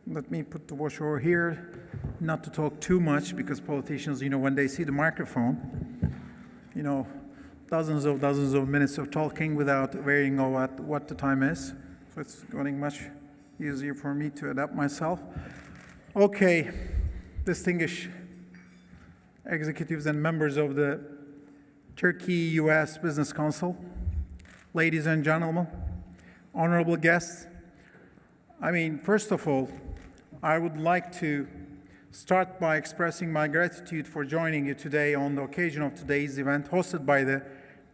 Let me put the watch over here, not to talk too much, because politicians, when they see the microphone, dozens of minutes of talking without worrying about what the time is. So it's getting much easier for me to adapt myself. Okay, distinguished executives and members of the Turkey-US Business Council, ladies and gentlemen, honorable guests. First of all, I would like to start by expressing my gratitude for joining you today on the occasion of today's event hosted by the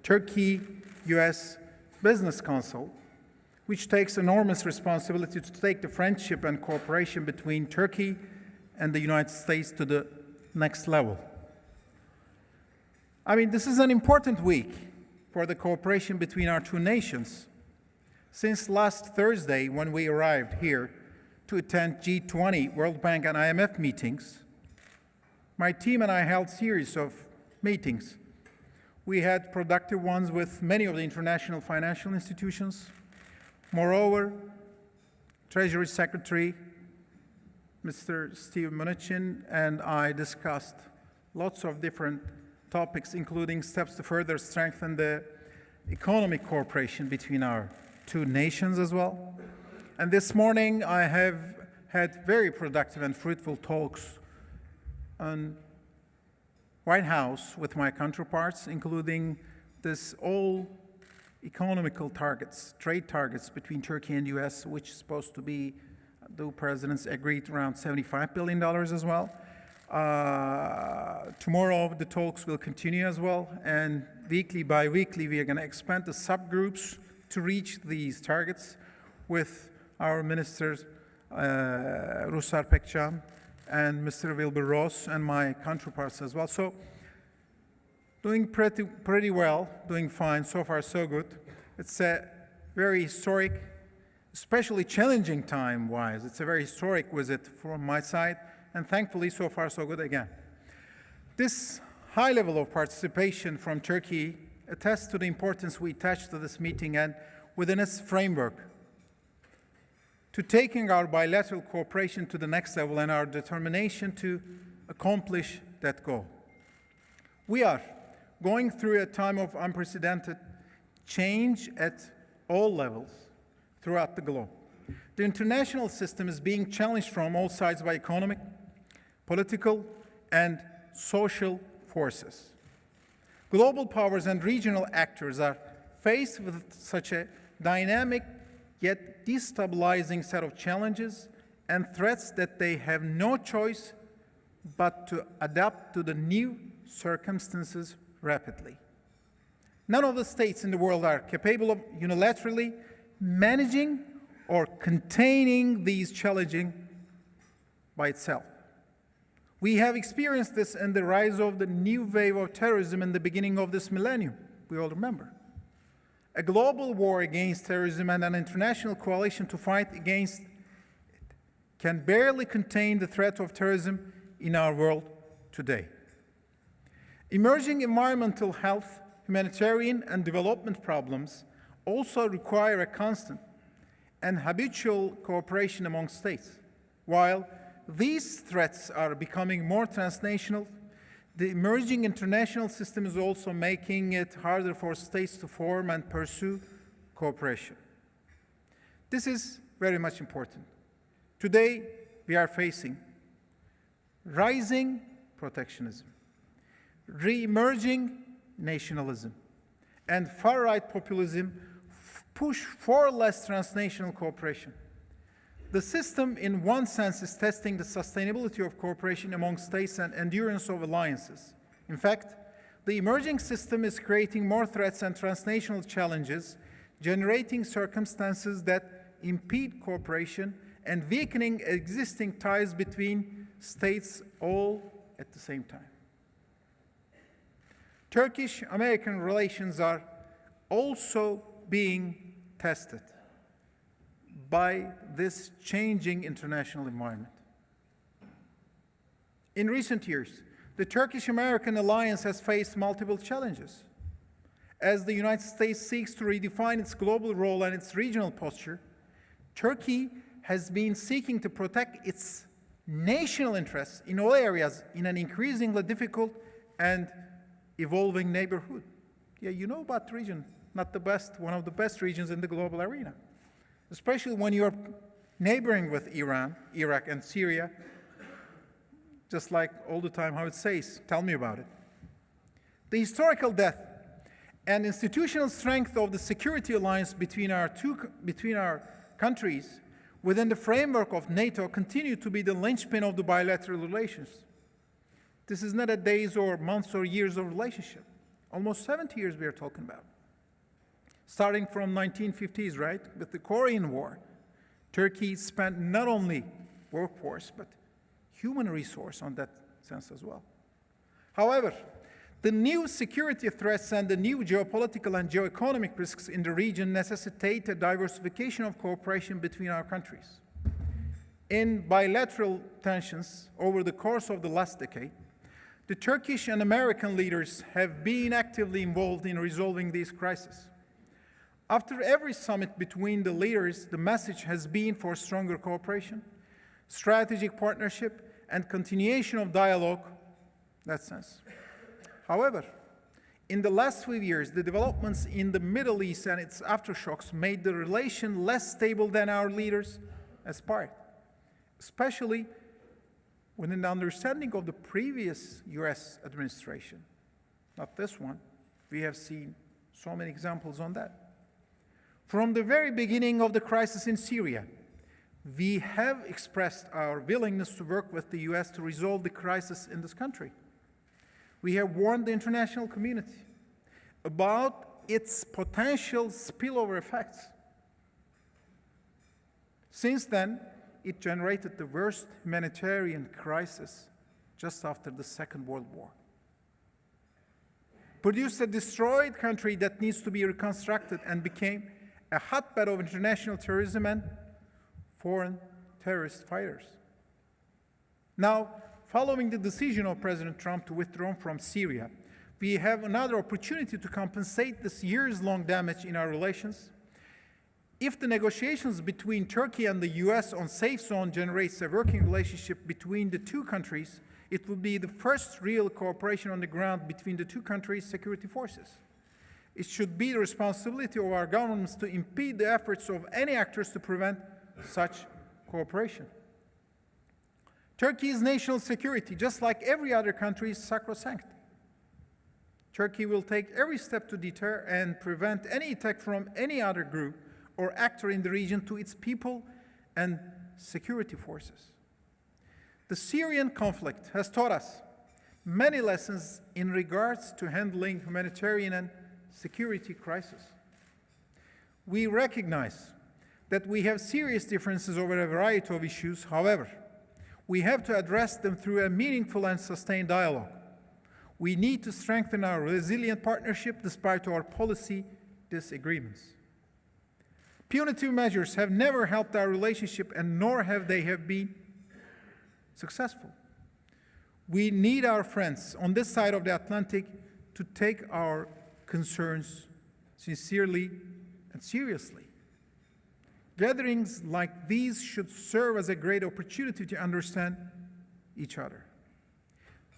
Turkey-US Business Council, which takes enormous responsibility to take the friendship and cooperation between Turkey and the United States to the next level. This is an important week for the cooperation between our two nations. Since last Thursday, when we arrived here to attend G20, World Bank and IMF meetings, my team and I held a series of meetings. We had productive ones with many of the international financial institutions. Moreover, Treasury Secretary Mr. Steve Mnuchin and I discussed lots of different topics, including steps to further strengthen the economic cooperation between our two nations as well. And this morning, I have had very productive and fruitful talks on White House with my counterparts, including this all economical targets, trade targets between Turkey and US, which is supposed to be, the presidents agreed, around $75 billion as well. Tomorrow, the talks will continue as well, and weekly by weekly, we are going to expand the subgroups to reach these targets with our ministers, Rusar Pekcan and Mr. Wilbur Ross, and my counterparts as well. So, doing pretty well, doing fine, so far so good. It's a very historic, especially challenging time-wise. It's a very historic visit from my side, and thankfully, so far so good again. This high level of participation from Turkey attests to the importance we attach to this meeting and within its framework to taking our bilateral cooperation to the next level and our determination to accomplish that goal. We are going through a time of unprecedented change at all levels throughout the globe. The international system is being challenged from all sides by economic, political, and social forces. Global powers and regional actors are faced with such a dynamic yet destabilizing set of challenges and threats that they have no choice but to adapt to the new circumstances rapidly. None of the states in the world are capable of unilaterally managing or containing these challenges by itself. We have experienced this in the rise of the new wave of terrorism in the beginning of this millennium, we all remember. A global war against terrorism and an international coalition to fight against it can barely contain the threat of terrorism in our world today. Emerging environmental, health, humanitarian, and development problems also require a constant and habitual cooperation among states. While these threats are becoming more transnational, the emerging international system is also making it harder for states to form and pursue cooperation. This is very much important. Today, we are facing rising protectionism, re-emerging nationalism, and far-right populism push for less transnational cooperation. The system, in one sense, is testing the sustainability of cooperation among states and endurance of alliances. In fact, the emerging system is creating more threats and transnational challenges, generating circumstances that impede cooperation and weakening existing ties between states all at the same time. Turkish-American relations are also being tested by this changing international environment. In recent years, the Turkish-American alliance has faced multiple challenges. As the United States seeks to redefine its global role and its regional posture, Turkey has been seeking to protect its national interests in all areas in an increasingly difficult and evolving neighborhood. Yeah, you know about the region, not the best, one of the best regions in the global arena, especially when you're neighboring with Iran, Iraq, and Syria, just like all the time how it says. Tell me about it. The historical depth and institutional strength of the security alliance between our countries within the framework of NATO continue to be the linchpin of the bilateral relations. This is not a days or months or years of relationship. Almost 70 years we are talking about. Starting from 1950s, right, with the Korean War, Turkey spent not only workforce, but human resource on that sense as well. However, the new security threats and the new geopolitical and geoeconomic risks in the region necessitate a diversification of cooperation between our countries. In bilateral tensions over the course of the last decade, the Turkish and American leaders have been actively involved in resolving these crises. After every summit between the leaders, the message has been for stronger cooperation, strategic partnership, and continuation of dialogue in that sense. However, in the last few years, the developments in the Middle East and its aftershocks made the relation less stable than our leaders aspired, especially within the understanding of the previous US administration. Not this one. We have seen so many examples on that. From the very beginning of the crisis in Syria, we have expressed our willingness to work with the US to resolve the crisis in this country. We have warned the international community about its potential spillover effects. Since then, it generated the worst humanitarian crisis just after the Second World War. Produced a destroyed country that needs to be reconstructed and became a hotbed of international terrorism and foreign terrorist fighters. Now, following the decision of President Trump to withdraw from Syria, we have another opportunity to compensate this years-long damage in our relations. If the negotiations between Turkey and the US on safe zone generates a working relationship between the two countries, it will be the first real cooperation on the ground between the two countries' security forces. It should be the responsibility of our governments to impede the efforts of any actors to prevent such cooperation. Turkey's national security, just like every other country, is sacrosanct. Turkey will take every step to deter and prevent any attack from any other group or actor in the region to its people and security forces. The Syrian conflict has taught us many lessons in regards to handling humanitarian and security crisis. We recognize that we have serious differences over a variety of issues. However, we have to address them through a meaningful and sustained dialogue. We need to strengthen our resilient partnership despite our policy disagreements. Punitive measures have never helped our relationship, and nor have they been successful. We need our friends on this side of the Atlantic to take our concerns sincerely and seriously. Gatherings like these should serve as a great opportunity to understand each other.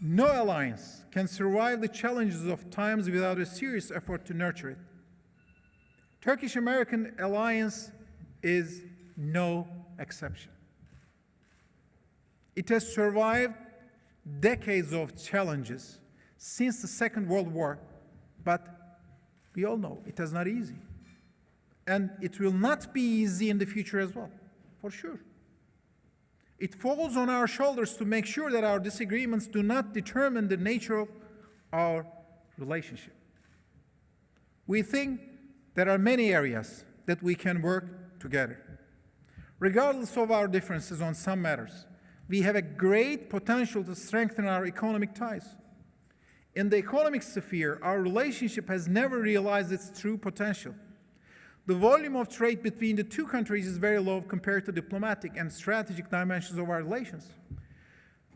No alliance can survive the challenges of times without a serious effort to nurture it. Turkish-American alliance is no exception. It has survived decades of challenges since the Second World War, but we all know it is not easy. And it will not be easy in the future as well, for sure. It falls on our shoulders to make sure that our disagreements do not determine the nature of our relationship. We think there are many areas that we can work together. Regardless of our differences on some matters, we have a great potential to strengthen our economic ties. In the economic sphere, our relationship has never realized its true potential. The volume of trade between the two countries is very low compared to diplomatic and strategic dimensions of our relations.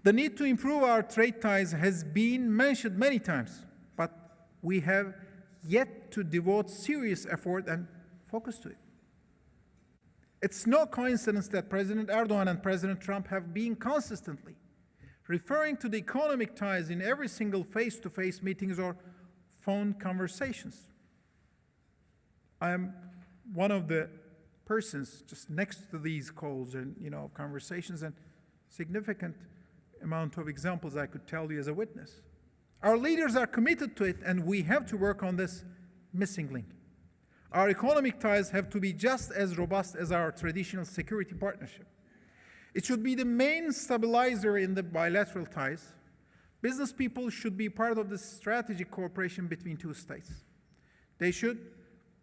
The need to improve our trade ties has been mentioned many times, but we have yet to devote serious effort and focus to it. It's no coincidence that President Erdogan and President Trump have been consistently referring to the economic ties in every single face-to-face meetings or phone conversations. I am one of the persons just next to these calls and conversations, and significant amount of examples I could tell you as a witness. Our leaders are committed to it, and we have to work on this missing link. Our economic ties have to be just as robust as our traditional security partnership. It should be the main stabilizer in the bilateral ties. Business people should be part of the strategic cooperation between two states. They should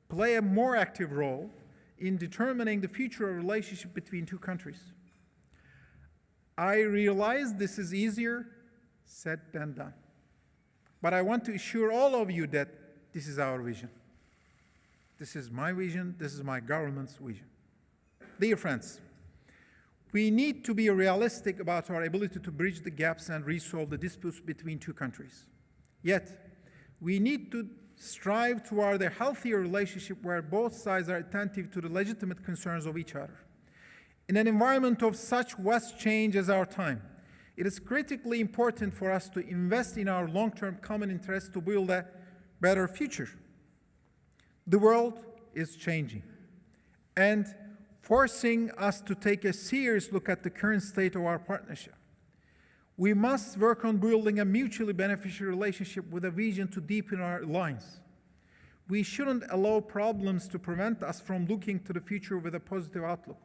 play a more active role in determining the future of relationship between two countries. I realize this is easier said than done, but I want to assure all of you that this is our vision. This is my vision, this is my government's vision. Dear friends, we need to be realistic about our ability to bridge the gaps and resolve the disputes between two countries. Yet, we need to strive toward a healthier relationship where both sides are attentive to the legitimate concerns of each other. In an environment of such vast change as our time, it is critically important for us to invest in our long-term common interests to build a better future. The world is changing and forcing us to take a serious look at the current state of our partnership. We must work on building a mutually beneficial relationship with a vision to deepen our alliance. We shouldn't allow problems to prevent us from looking to the future with a positive outlook.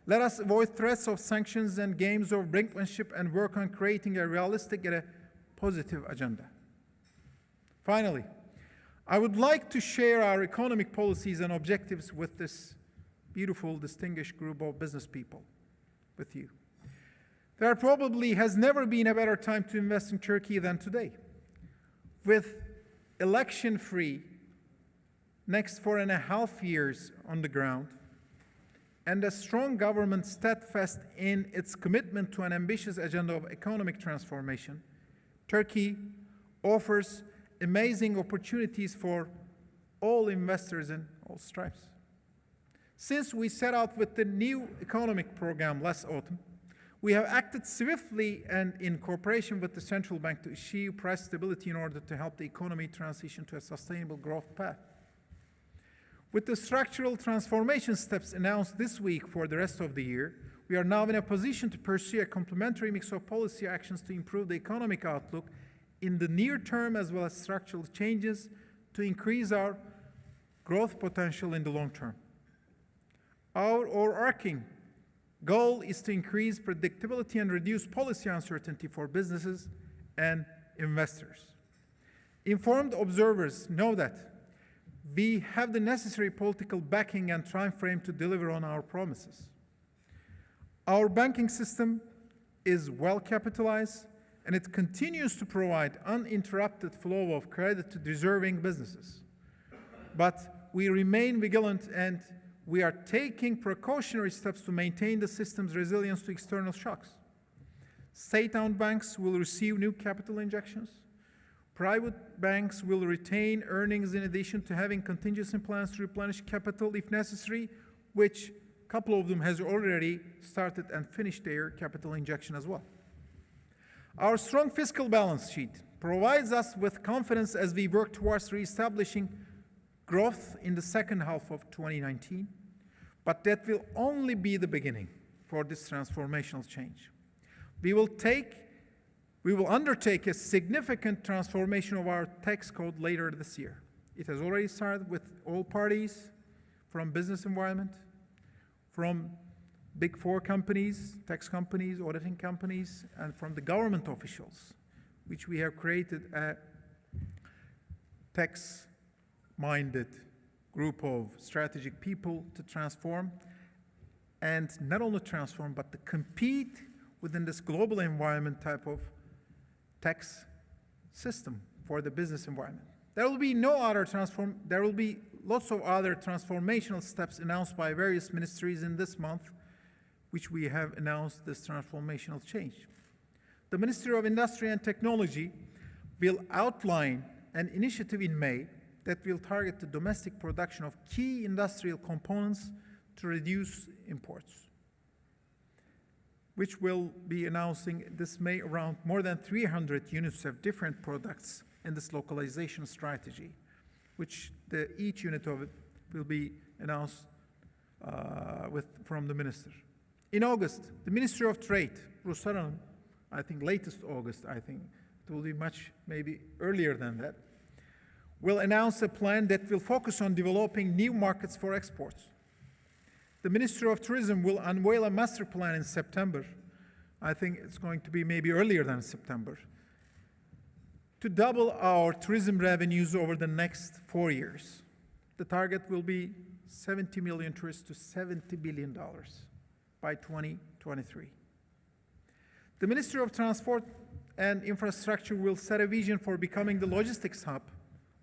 Let us avoid threats of sanctions and games of brinkmanship and work on creating a realistic and a positive agenda. Finally, I would like to share our economic policies and objectives with this beautiful, distinguished group of business people with you. There probably has never been a better time to invest in Turkey than today. With election-free next 4.5 years on the ground, and a strong government steadfast in its commitment to an ambitious agenda of economic transformation, Turkey offers amazing opportunities for all investors in all stripes. Since we set out with the new economic program last autumn, we have acted swiftly and in cooperation with the central bank to achieve price stability in order to help the economy transition to a sustainable growth path. With the structural transformation steps announced this week for the rest of the year, we are now in a position to pursue a complementary mix of policy actions to improve the economic outlook in the near term, as well as structural changes to increase our growth potential in the long term. Our overarching goal is to increase predictability and reduce policy uncertainty for businesses and investors. Informed observers know that we have the necessary political backing and time frame to deliver on our promises. Our banking system is well capitalized, and it continues to provide uninterrupted flow of credit to deserving businesses. But we remain vigilant, and we are taking precautionary steps to maintain the system's resilience to external shocks. State-owned banks will receive new capital injections. Private banks will retain earnings in addition to having contingency plans to replenish capital if necessary, which a couple of them has already started and finished their capital injection as well. Our strong fiscal balance sheet provides us with confidence as we work towards reestablishing growth in the second half of 2019, but that will only be the beginning for this transformational change. We will undertake a significant transformation of our tax code later this year. It has already started with all parties, from business environment, from Big Four companies, tax companies, auditing companies, and from the government officials, which we have created a tax-minded group of strategic people to transform, and not only transform, but to compete within this global environment type of tax system for the business environment. There will be lots of other transformational steps announced by various ministries in this month, which we have announced this transformational change. The Ministry of Industry and Technology will outline an initiative in May that will target the domestic production of key industrial components to reduce imports, which will be announcing this May around more than 300 units of different products in this localization strategy, which each unit of it will be announced from the minister. In August, the Ministry of Trade, Ruslan, I think latest August, I think it will be much maybe earlier than that, will announce a plan that will focus on developing new markets for exports. The Ministry of Tourism will unveil a master plan in September. I think it's going to be maybe earlier than September, to double our tourism revenues over the next 4 years. The target will be 70 million tourists to $70 billion by 2023. The Ministry of Transport and Infrastructure will set a vision for becoming the logistics hub,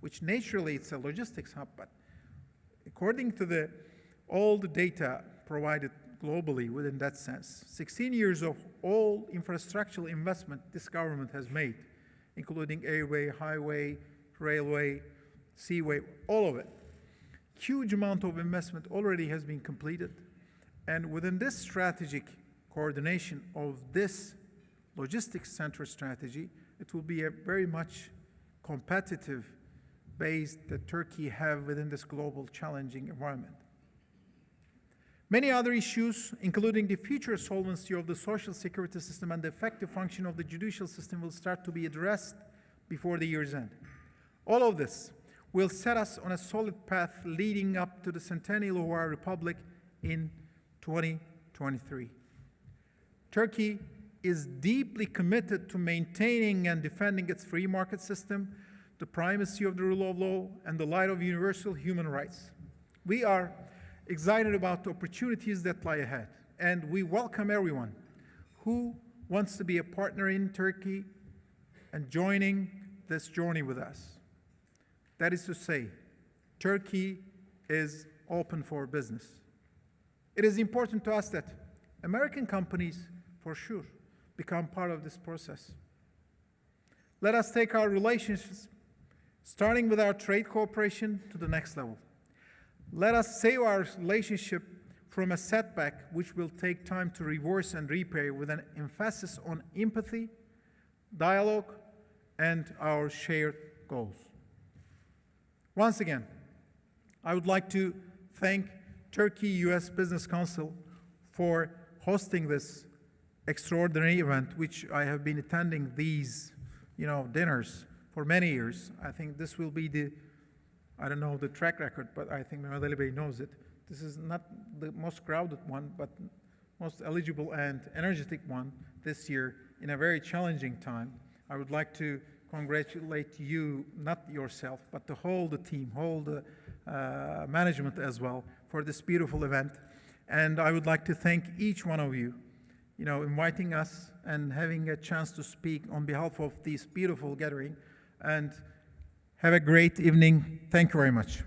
which naturally it's a logistics hub, but according to all the data provided globally within that sense, 16 years of all infrastructural investment this government has made, including airway, highway, railway, seaway, all of it. Huge amount of investment already has been completed. And within this strategic coordination of this logistics center strategy, it will be a very much competitive base that Turkey have within this global challenging environment. Many other issues, including the future solvency of the social security system and the effective function of the judicial system, will start to be addressed before the year's end. All of this will set us on a solid path leading up to the centennial of our republic in 2023. Turkey is deeply committed to maintaining and defending its free market system, the primacy of the rule of law, and the light of universal human rights. We are excited about the opportunities that lie ahead, and we welcome everyone who wants to be a partner in Turkey and joining this journey with us. That is to say, Turkey is open for business. It is important to us that American companies, for sure, become part of this process. Let us take our relationships, starting with our trade cooperation, to the next level. Let us save our relationship from a setback which will take time to reverse and repair, with an emphasis on empathy, dialogue, and our shared goals. Once again, I would like to thank Turkey-US Business Council for hosting this extraordinary event, which I have been attending these, dinners for many years. I think this will be I don't know the track record, but I think Mehmet Ali Bey knows it. This is not the most crowded one, but most eligible and energetic one this year in a very challenging time. I would like to congratulate you, not yourself, but the team, the management as well, for this beautiful event. And I would like to thank each one of you, inviting us and having a chance to speak on behalf of this beautiful gathering. And have a great evening. Thank you very much.